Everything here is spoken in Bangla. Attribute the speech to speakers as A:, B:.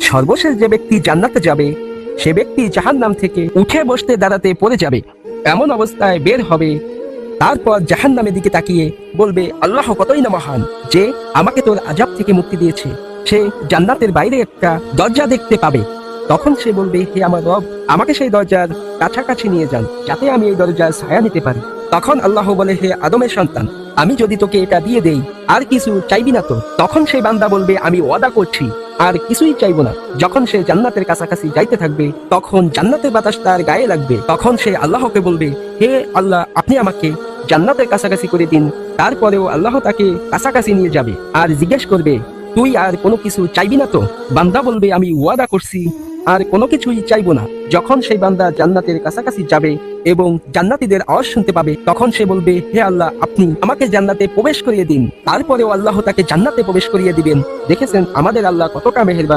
A: সর্বশেষ যে ব্যক্তি জান্নাতে যাবে সে ব্যক্তি জাহান্নাম থেকে উঠে বসতে দাঁড়াতে পড়ে যাবে, এমন অবস্থায় বের হবে। তারপর জাহান্নামের দিকে তাকিয়ে বলবে, আল্লাহ কতই না মহান যে আমাকে তোর আযাব থেকে মুক্তি দিয়েছে। সে জান্নাতের বাইরে একটা দরজা দেখতে পাবে। তখন সে বলবে, হে আমার রব, আমাকে সেই দরজার কাছাকাছি নিয়ে যান যাতে আমি এই দরজার ছায়া নিতে পারি। তখন আল্লাহ বলে, হে আদমের সন্তান, আমি যদি তোকে এটা দিয়ে দেই আর কিছু চাইবি না তো? তখন সেই বান্দা বলবে, আমি ওয়াদা করছি আর কিছুই চাইবো না। যখন সে জান্নাতের কাছাকাছি যাইতে থাকবে তখন জান্নাতের বাতাস তার গায়ে লাগবে। তখন সে আল্লাহকে বলবে, হে আল্লাহ, আপনি আমাকে জান্নাতের কাছাকাছি করে দিন। তারপরেও আল্লাহ তাকে কাছাকাছি নিয়ে যাবে আর জিজ্ঞেস করবে, তুই আর কোনো কিছু চাইবি না তো? বান্দা বলবে, আমি ওয়াদা করছি আর কোনো কিছুই চাইবো না। যখন সেই বান্দা জান্নাতের কাছাকাছি যাবে এবং জান্নাতীদের আওয়াজ শুনতে পাবে তখন সে বলবে, হে আল্লাহ, আপনি আমাকে জান্নাতে প্রবেশ করিয়ে দিন। তারপরেও আল্লাহ তাকে জান্নাতে প্রবেশ করিয়ে দিবেন। দেখেছেন আমাদের আল্লাহ কতটা মেহেরবান।